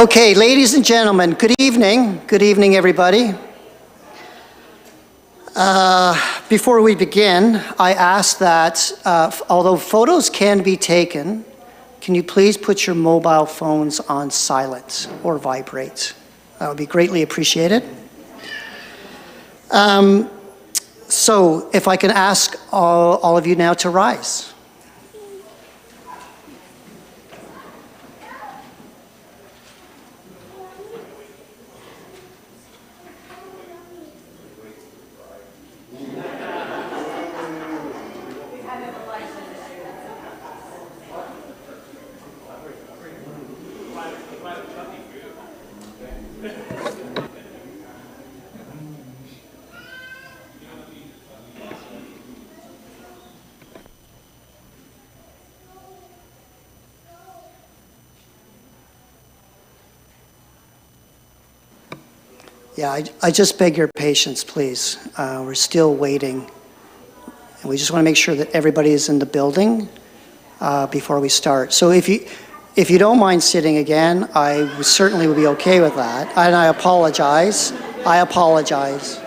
Okay, ladies and gentlemen, good evening. Good evening, everybody. Before we begin, I ask that, although photos can be taken, can you please put your mobile phones on silent or vibrate? That would be greatly appreciated. So if I can ask all of you now to rise. Yeah, I just beg your patience, please. We're still waiting. And we just want to make sure that everybody is in the building before we start. So if you don't mind sitting again, I certainly would be okay with that. And I apologize. I apologize.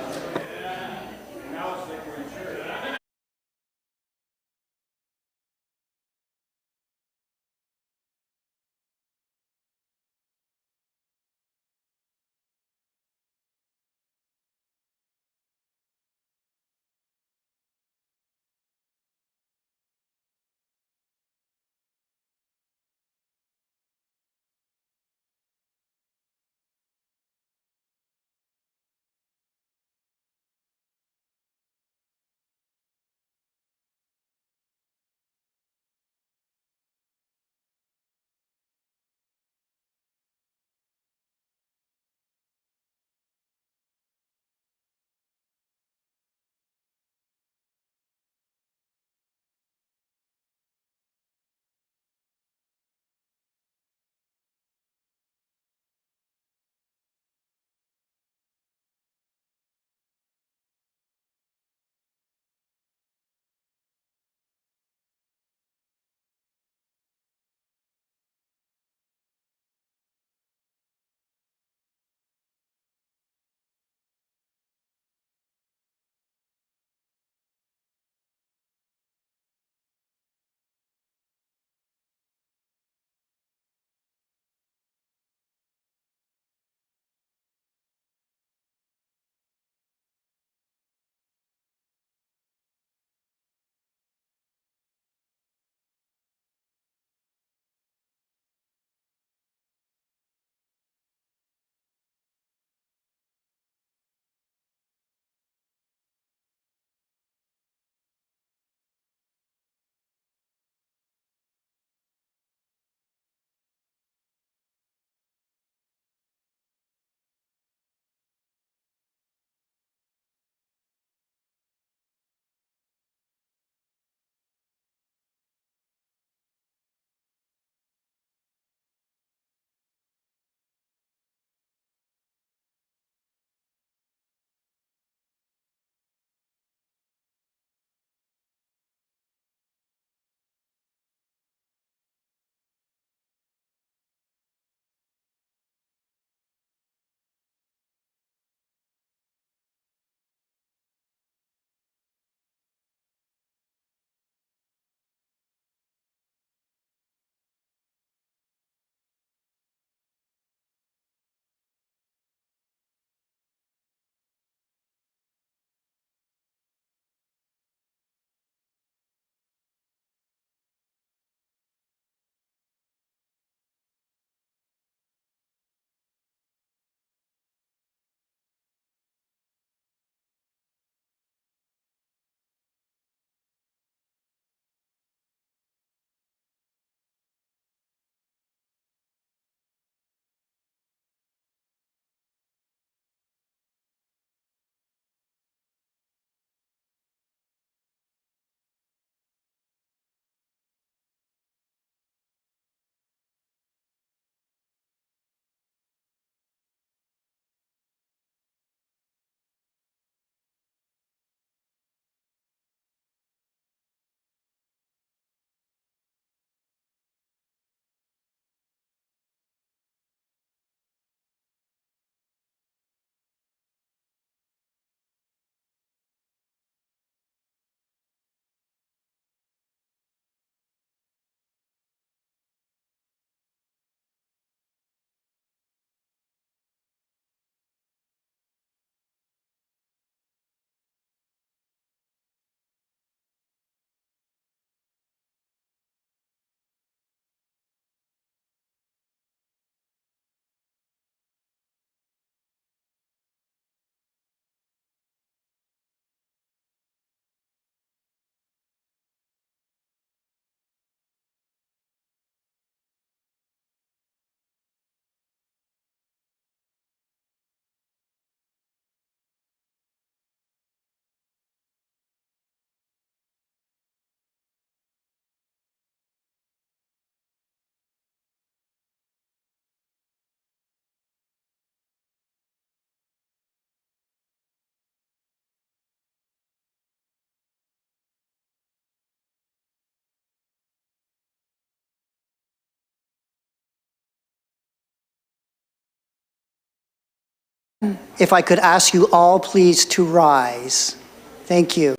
if I could ask you all please to rise. Thank you.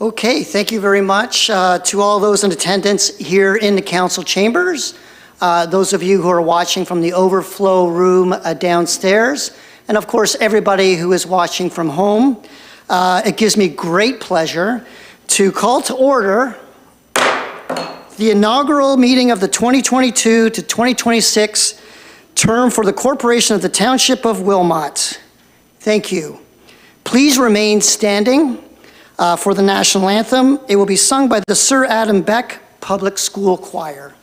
Okay, thank you very much to all those in attendance here in the council chambers, those of you who are watching from the overflow room downstairs, and of course everybody who is watching from home. It gives me great pleasure to call to order the inaugural meeting of the 2022 to 2026 term for the Corporation of the Township of Wilmot. Thank you. Please remain standing for the national anthem. It will be sung by the Sir Adam Beck Public School Choir.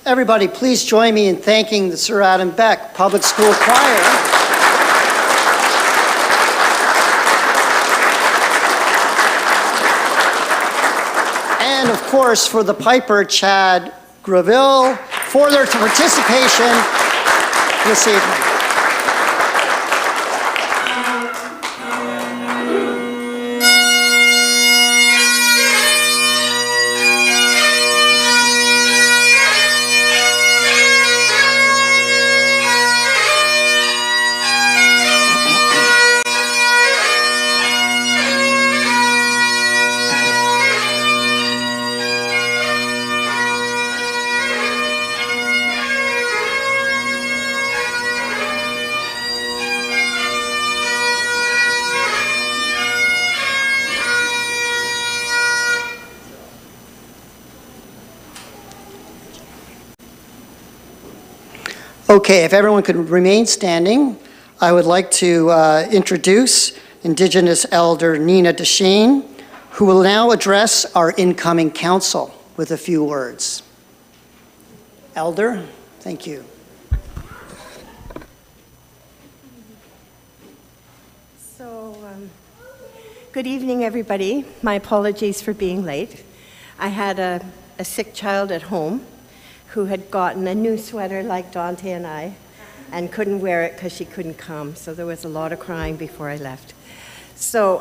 Everybody, please join me in thanking the Sir Adam Beck Public School Choir. And of course, for the piper, Chad Graville, for their participation this evening. Okay, if everyone could remain standing, I would like to introduce Indigenous Elder Nina DeShane, who will now address our incoming council with a few words. Elder, thank you. So, good evening, everybody. My apologies for being late. I had a sick child at home who had gotten a new sweater like Dante and I and couldn't wear it because she couldn't come. So there was a lot of crying before I left. So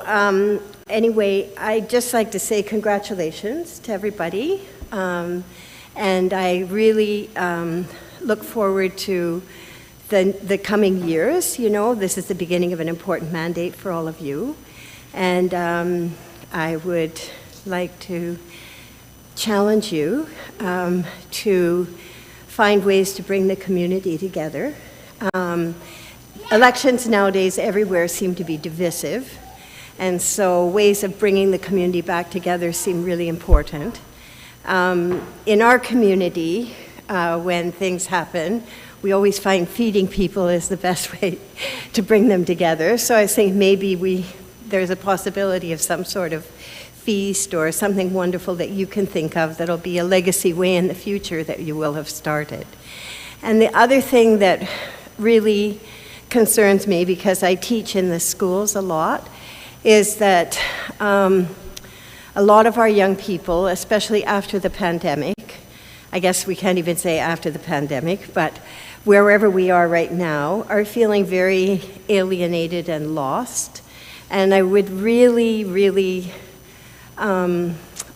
anyway, I'd just like to say congratulations to everybody. And I really look forward to the coming years. You know, this is the beginning of an important mandate for all of you. And I would like to challenge you to find ways to bring the community together. Elections nowadays everywhere seem to be divisive, and so ways of bringing the community back together seem really important. In our community, when things happen, we always find feeding people is the best way to bring them together. So I think maybe there's a possibility of some sort of feast or something wonderful that you can think of that'll be a legacy way in the future that you will have started. And the other thing that really concerns me, because I teach in the schools a lot, is that a lot of our young people, especially after the pandemic, I guess we can't even say after the pandemic, but wherever we are right now, are feeling very alienated and lost. And I would really, really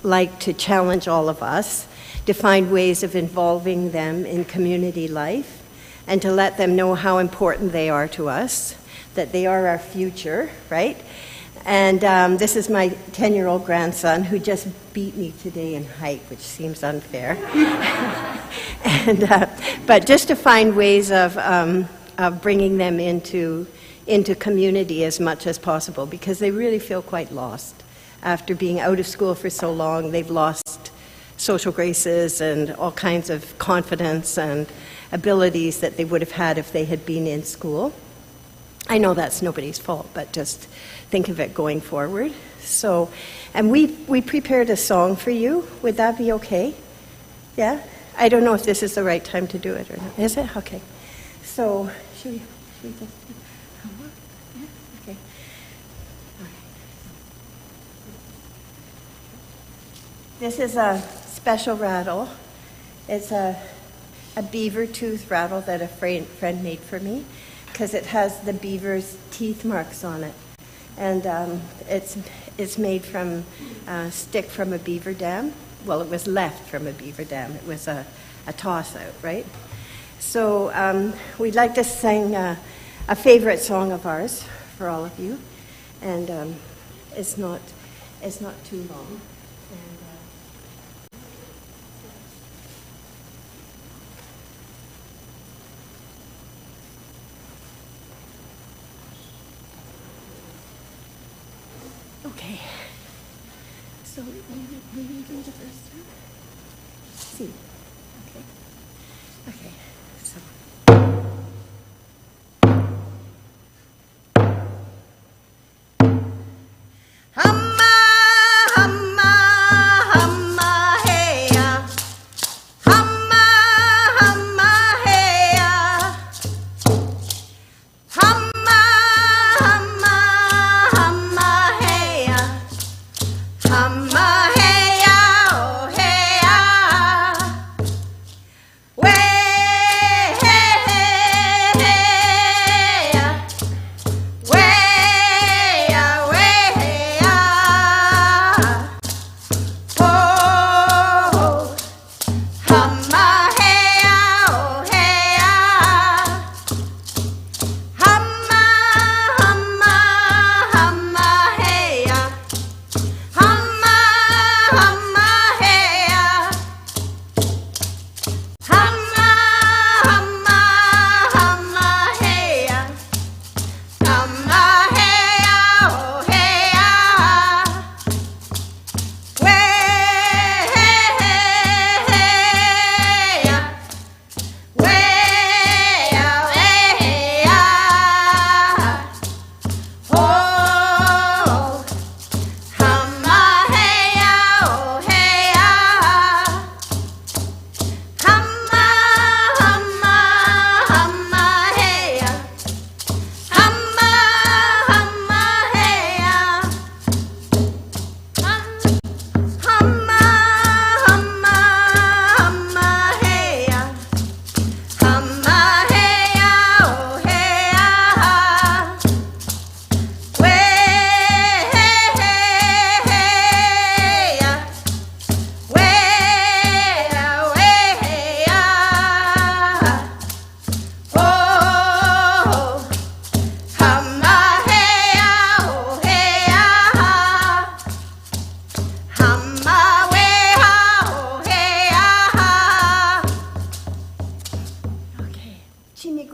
like to challenge all of us to find ways of involving them in community life and to let them know how important they are to us, that they are our future, right? And this is my 10-year-old grandson who just beat me today in height, which seems unfair. But just to find ways of bringing them into community as much as possible, because they really feel quite lost. After being out of school for so long, they've lost social graces and all kinds of confidence and abilities that they would have had if they had been in school. I know that's nobody's fault, but just think of it going forward. So, and we prepared a song for you. Would that be okay? Yeah? I don't know if this is the right time to do it or not. Is it? Okay. So, should we just... Yeah? Okay. This is a special rattle. It's a beaver tooth rattle that a friend made for me because it has the beaver's teeth marks on it. And it's made from a stick from a beaver dam. Well, it was left from a beaver dam. It was a toss-out, right? So we'd like to sing a favorite song of ours for all of you. And it's not too long. Okay, so will you do the first one? See, okay, so. Humma, humma, humma, hey-ya. Humma, humma, hey-ya. Humma, humma, humma, hey-ya. Humma, hey-ya, oh, hey-ya. Way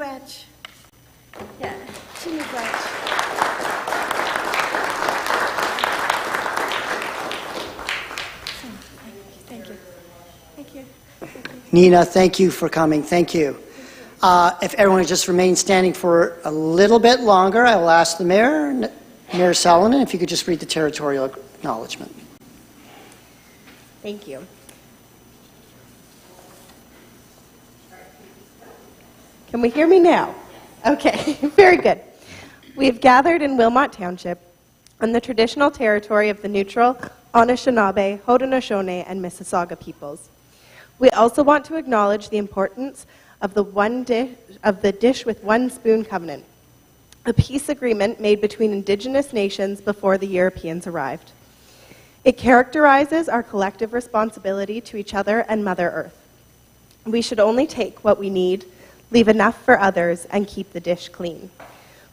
Miigwech. Yeah, Miigwech. Thank you. Thank you. Nina, thank you for coming. Thank you. If everyone would just remain standing for a little bit longer, I will ask the Mayor, Mayor Salonen, if you could just read the territorial acknowledgement. Thank you. Can we hear me now? Okay, very good. We have gathered in Wilmot Township on the traditional territory of the neutral Anishinaabe, Haudenosaunee, and Mississauga peoples. We also want to acknowledge the importance of the dish with one spoon covenant, a peace agreement made between Indigenous nations before the Europeans arrived. It characterizes our collective responsibility to each other and Mother Earth. We should only take what we need, leave enough for others, and keep the dish clean.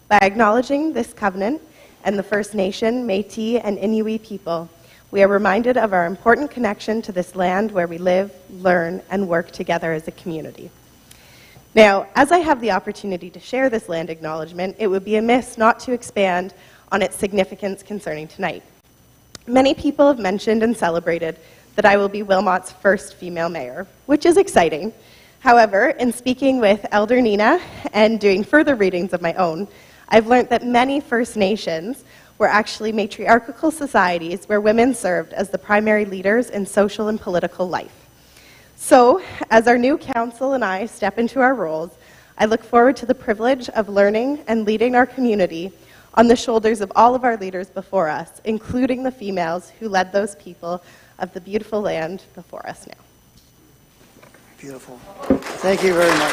By acknowledging this covenant and the First Nation, Métis, and Inuit people, we are reminded of our important connection to this land where we live, learn, and work together as a community. Now, as I have the opportunity to share this land acknowledgement, it would be amiss not to expand on its significance concerning tonight. Many people have mentioned and celebrated that I will be Wilmot's first female mayor, which is exciting. However, in speaking with Elder Nina and doing further readings of my own, I've learned that many First Nations were actually matriarchal societies where women served as the primary leaders in social and political life. So, as our new council and I step into our roles, I look forward to the privilege of learning and leading our community on the shoulders of all of our leaders before us, including the females who led those people of the beautiful land before us now. Beautiful. Thank you very much.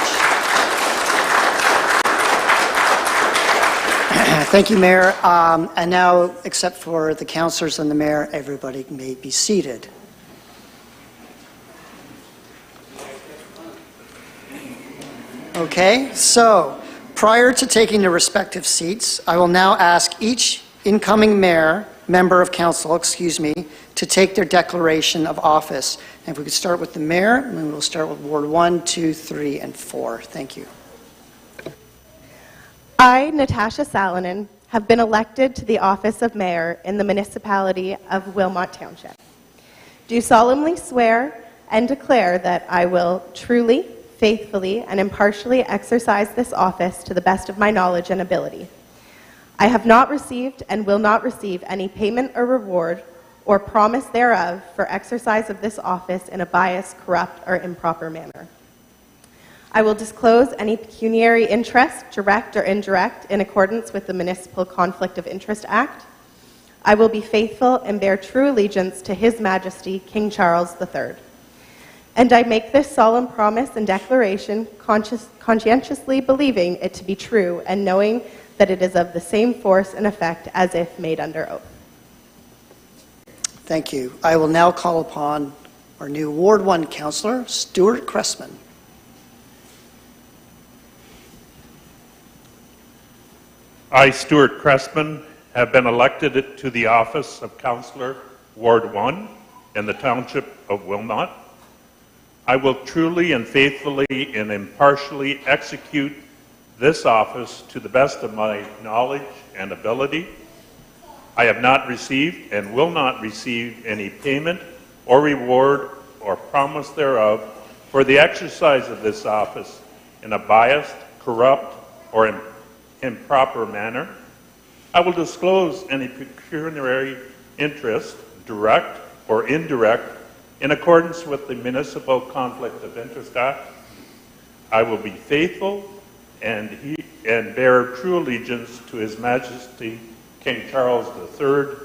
Thank you, Mayor. And now, except for the councillors and the Mayor, everybody may be seated. Okay, so prior to taking their respective seats, I will now ask each incoming member of council, to take their declaration of office. And if we could start with the Mayor, and then we'll start with Ward 1, 2, 3, and 4. Thank you. I, Natasha Salonen, have been elected to the office of Mayor in the municipality of Wilmot Township. Do solemnly swear and declare that I will truly, faithfully, and impartially exercise this office to the best of my knowledge and ability. I have not received and will not receive any payment or reward or promise thereof for exercise of this office in a biased, corrupt, or improper manner. I will disclose any pecuniary interest, direct or indirect, in accordance with the Municipal Conflict of Interest Act. I will be faithful and bear true allegiance to His Majesty, King Charles III. And I make this solemn promise and declaration conscientiously believing it to be true and knowing that it is of the same force and effect as if made under oath. Thank you. I will now call upon our new Ward 1 councillor, Stuart Cressman. I, Stuart Cressman, have been elected to the office of Councillor, Ward 1 in the Township of Wilmot. I will truly and faithfully and impartially execute this office to the best of my knowledge and ability. I have not received and will not receive any payment or reward or promise thereof for the exercise of this office in a biased, corrupt, or improper manner. I will disclose any pecuniary interest, direct or indirect, in accordance with the Municipal Conflict of Interest Act. I will be faithful and bear true allegiance to His Majesty King Charles III,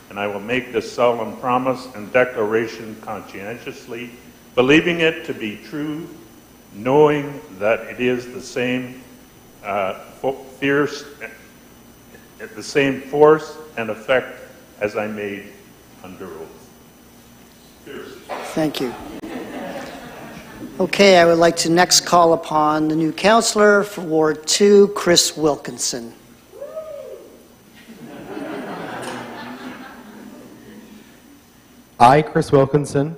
and I will make this solemn promise and declaration conscientiously, believing it to be true, knowing that it is the same the same force and effect as I made under oath. Cheers. Thank you. Okay, I would like to next call upon the new councillor for Ward 2, Chris Wilkinson. I, Chris Wilkinson,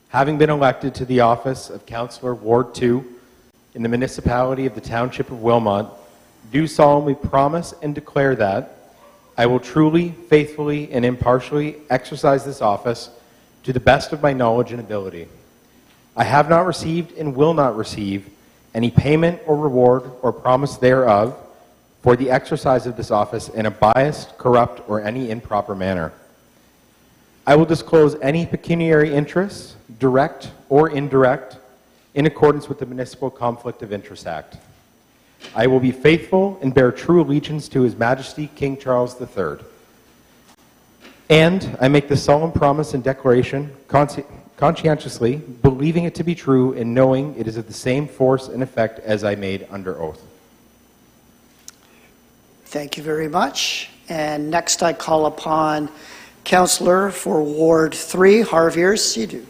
having been elected to the office of Councillor Ward 2 in the municipality of the Township of Wilmot, do solemnly promise and declare that I will truly, faithfully, and impartially exercise this office to the best of my knowledge and ability. I have not received and will not receive any payment or reward or promise thereof for the exercise of this office in a biased, corrupt, or any improper manner. I will disclose any pecuniary interests, direct or indirect, in accordance with the Municipal Conflict of Interest Act. I will be faithful and bear true allegiance to His Majesty King Charles III. And I make this solemn promise and declaration conscientiously, believing it to be true and knowing it is of the same force and effect as I made under oath. Thank you very much. And next I call upon Councillor for Ward 3, Javier Sidhu.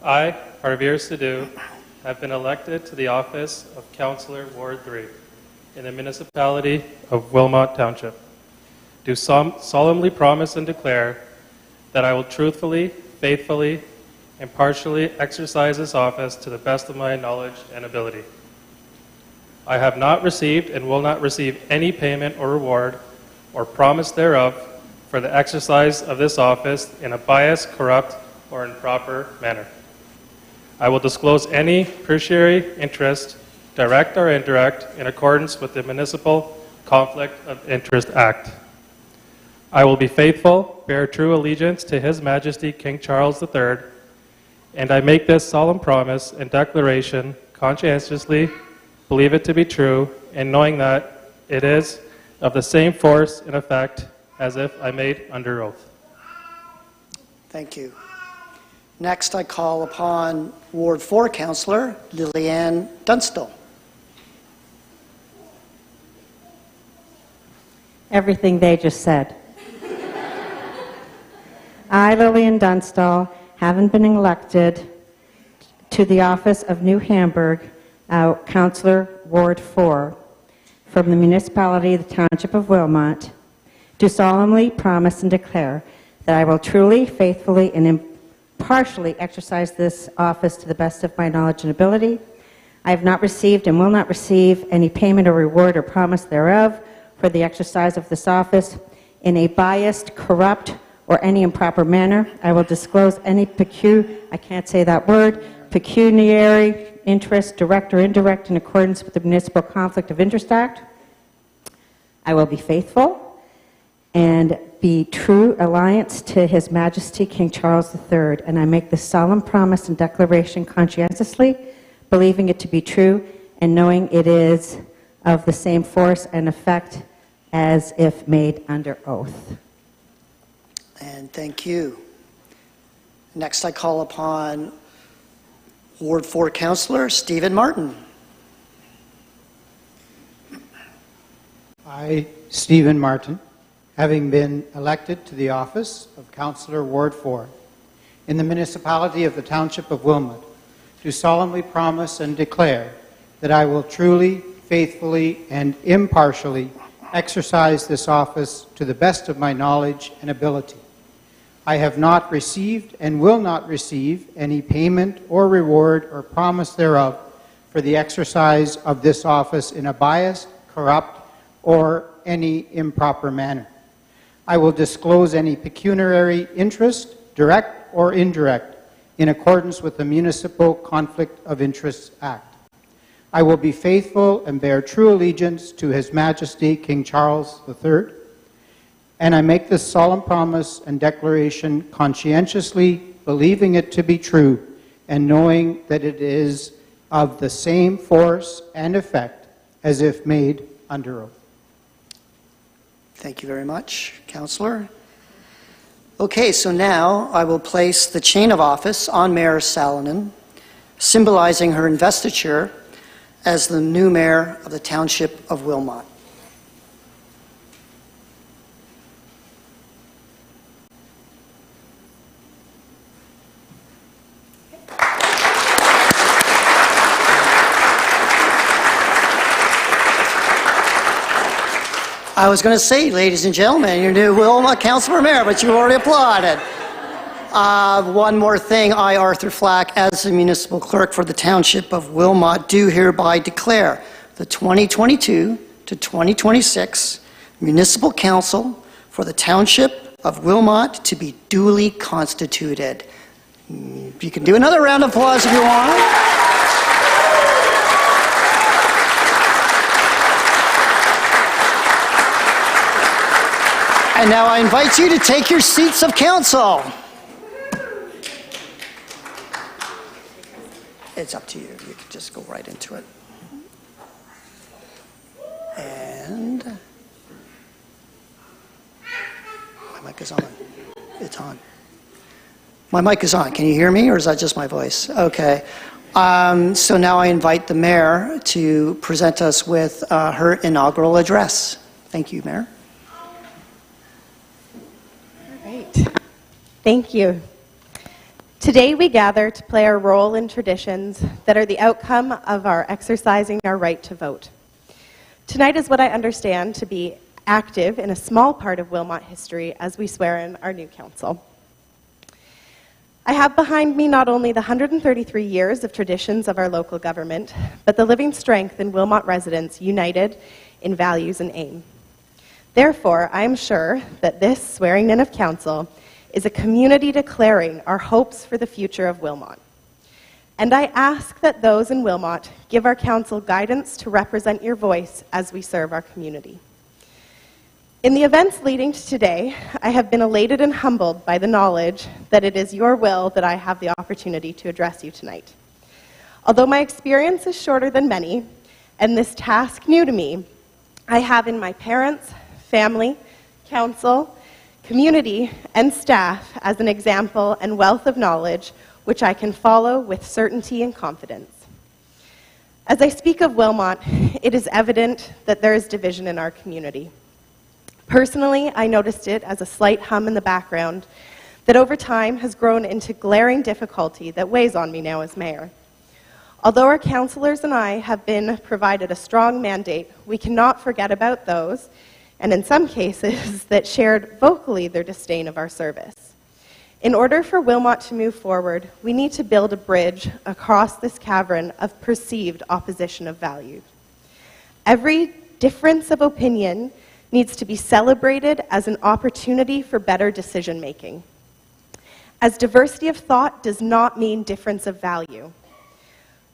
I, Javier Sidhu, have been elected to the office of Councillor Ward 3 in the municipality of Wilmot Township. Do solemnly promise and declare that I will truthfully, faithfully, impartially exercise this office to the best of my knowledge and ability. I have not received and will not receive any payment or reward or promise thereof for the exercise of this office in a biased, corrupt, or improper manner. I will disclose any pecuniary interest, direct or indirect, in accordance with the Municipal Conflict of Interest Act. I will be faithful, bear true allegiance to His Majesty King Charles III, and I make this solemn promise and declaration conscientiously, believe it to be true, and knowing that it is of the same force and effect as if I made under oath. Thank you. Next I call upon Ward 4 Councillor Lillian Dunstall. Everything they just said. I, Lillian Dunstall, having been elected to the office of New Hamburg, Councillor Ward 4, from the municipality of the Township of Wilmot, do solemnly promise and declare that I will truly, faithfully, and impartially exercise this office to the best of my knowledge and ability. I have not received and will not receive any payment or reward or promise thereof for the exercise of this office in a biased, corrupt, or any improper manner. I will disclose any pecuniary interest, direct or indirect, in accordance with the Municipal Conflict of Interest Act. I will be faithful and be true alliance to His Majesty King Charles III, and I make this solemn promise and declaration conscientiously, believing it to be true and knowing it is of the same force and effect as if made under oath. And thank you. Next I call upon Ward 4 Councillor Stephen Martin. I, Stephen Martin, having been elected to the office of Councillor Ward 4 in the municipality of the Township of Wilmot, do solemnly promise and declare that I will truly, faithfully, and impartially exercise this office to the best of my knowledge and ability. I have not received and will not receive any payment or reward or promise thereof for the exercise of this office in a biased, corrupt, or any improper manner. I will disclose any pecuniary interest, direct or indirect, in accordance with the Municipal Conflict of Interest Act. I will be faithful and bear true allegiance to His Majesty King Charles III, and I make this solemn promise and declaration conscientiously, believing it to be true and knowing that it is of the same force and effect as if made under oath. Thank you very much, Councillor. Okay, so now I will place the chain of office on Mayor Salonen, symbolizing her investiture as the new mayor of the Township of Wilmot. I was going to say, ladies and gentlemen, your new Wilmot Councilor Mayor, but you already applauded. One more thing, I, Arthur Flack, as the municipal clerk for the Township of Wilmot, do hereby declare the 2022 to 2026 Municipal Council for the Township of Wilmot to be duly constituted. You can do another round of applause if you want. And now I invite you to take your seats of council. It's up to you. You can just go right into it. And my mic is on. It's on. My mic is on. Can you hear me, or is that just my voice? Okay. So now I invite the mayor to present us with her inaugural address. Thank you, Mayor. All right. Thank you. Today we gather to play our role in traditions that are the outcome of our exercising our right to vote. Tonight is what I understand to be active in a small part of Wilmot history as we swear in our new council. I have behind me not only the 133 years of traditions of our local government, but the living strength in Wilmot residents united in values and aim. Therefore, I am sure that this swearing in of council is a community declaring our hopes for the future of Wilmot. And I ask that those in Wilmot give our council guidance to represent your voice as we serve our community. In the events leading to today, I have been elated and humbled by the knowledge that it is your will that I have the opportunity to address you tonight. Although my experience is shorter than many, and this task new to me, I have in my parents, family, council, community, and staff as an example and wealth of knowledge which I can follow with certainty and confidence. As I speak of Wilmot, it is evident that there is division in our community. Personally, I noticed it as a slight hum in the background that over time has grown into glaring difficulty that weighs on me now as mayor. Although our councillors and I have been provided a strong mandate, we cannot forget about those, and in some cases, that shared vocally their disdain of our service. In order for Wilmot to move forward, we need to build a bridge across this cavern of perceived opposition of value. Every difference of opinion needs to be celebrated as an opportunity for better decision-making. As diversity of thought does not mean difference of value.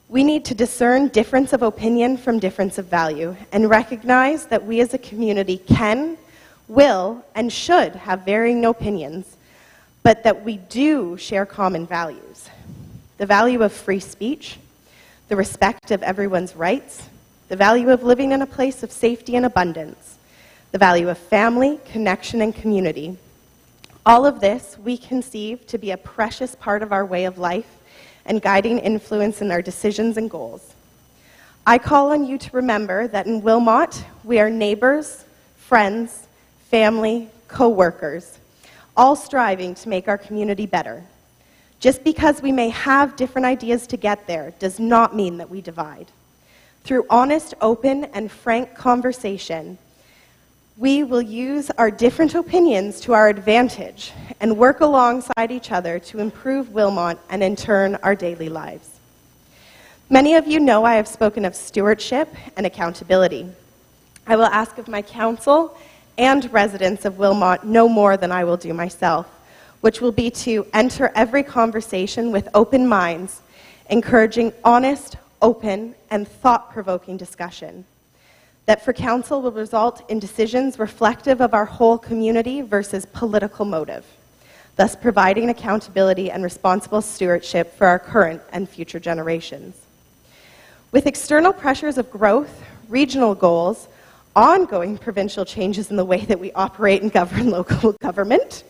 We need to discern difference of opinion from difference of value and recognize that we as a community can, will, and should have varying opinions, but that we do share common values. The value of free speech, the respect of everyone's rights, the value of living in a place of safety and abundance, the value of family, connection, and community. All of this we conceive to be a precious part of our way of life and guiding influence in our decisions and goals. I call on you to remember that in Wilmot, we are neighbors, friends, family, co-workers, all striving to make our community better. Just because we may have different ideas to get there does not mean that we divide. Through honest, open, and frank conversation, we will use our different opinions to our advantage and work alongside each other to improve Wilmot and in turn our daily lives. Many of you know I have spoken of stewardship and accountability. I will ask of my council and residents of Wilmot no more than I will do myself, which will be to enter every conversation with open minds, encouraging honest, open, and thought-provoking discussion. That for council will result in decisions reflective of our whole community versus political motive, thus providing accountability and responsible stewardship for our current and future generations. With external pressures of growth, regional goals, ongoing provincial changes in the way that we operate and govern local government,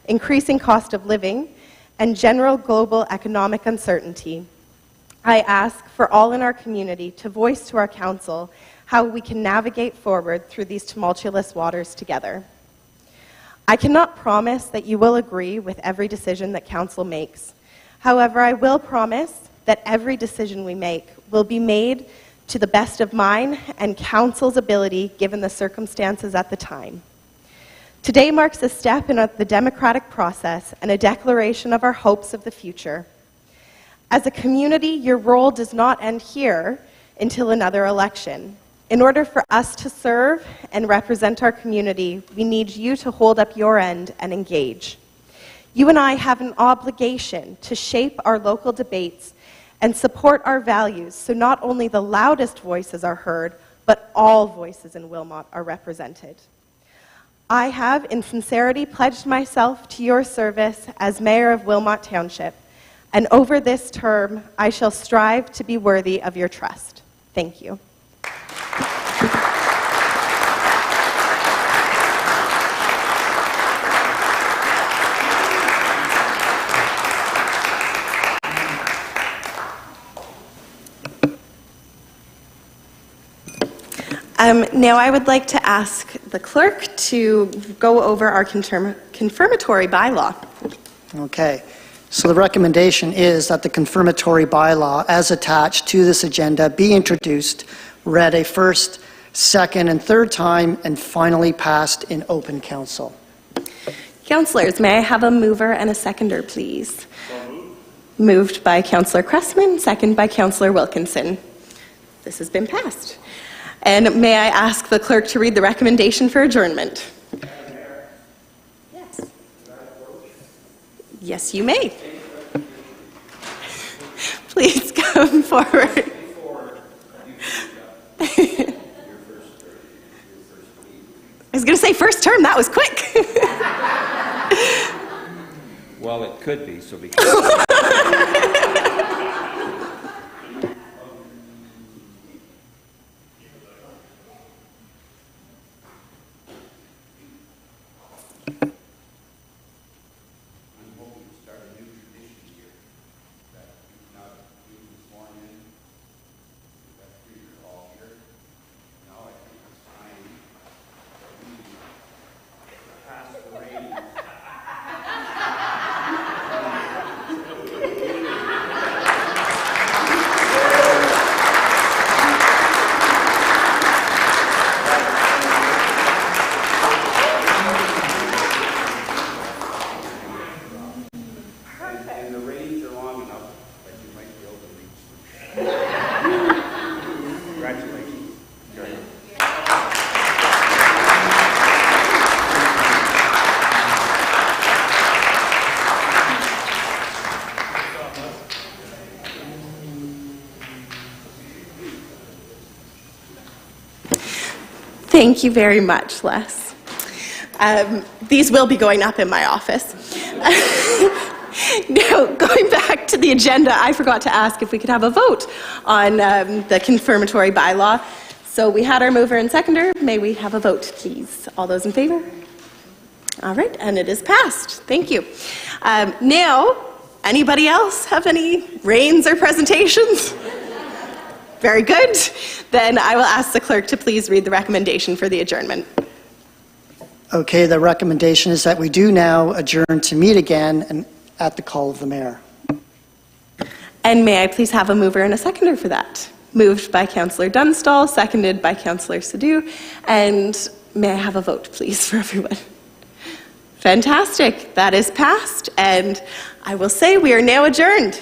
increasing cost of living, and general global economic uncertainty, I ask for all in our community to voice to our council how we can navigate forward through these tumultuous waters together. I cannot promise that you will agree with every decision that council makes. However, I will promise that every decision we make will be made to the best of mine and council's ability given the circumstances at the time. Today marks a step in the democratic process and a declaration of our hopes of the future. As a community, your role does not end here until another election. In order for us to serve and represent our community, we need you to hold up your end and engage. You and I have an obligation to shape our local debates and support our values so not only the loudest voices are heard, but all voices in Wilmot are represented. I have, in sincerity, pledged myself to your service as Mayor of Wilmot Township, and over this term, I shall strive to be worthy of your trust. Thank you. Now I would like to ask the clerk to go over our confirmatory bylaw. Okay. So the recommendation is that the confirmatory bylaw, as attached to this agenda, be introduced, read a first, second, and third time, and finally passed in open council. Councillors, may I have a mover and a seconder, please? Moved by Councillor Cressman, second by Councillor Wilkinson. This has been passed. And may I ask the clerk to read the recommendation for adjournment? Yes. Yes, you may. Please come forward. I was going to say first term, that was quick. Well, it could be, so be careful. Thank you very much, Les. These will be going up in my office. Now, going back to the agenda, I forgot to ask if we could have a vote on the confirmatory bylaw. So we had our mover and seconder. May we have a vote, please? All those in favor? All right, and it is passed. Thank you. Now, anybody else have any reigns or presentations? Very good. Then I will ask the clerk to please read the recommendation for the adjournment. Okay, the recommendation is that we do now adjourn to meet again and at the call of the mayor. And may I please have a mover and a seconder for that? Moved by Councillor Dunstall, seconded by Councillor Sadhu. And may I have a vote, please, for everyone? Fantastic. That is passed. And I will say we are now adjourned.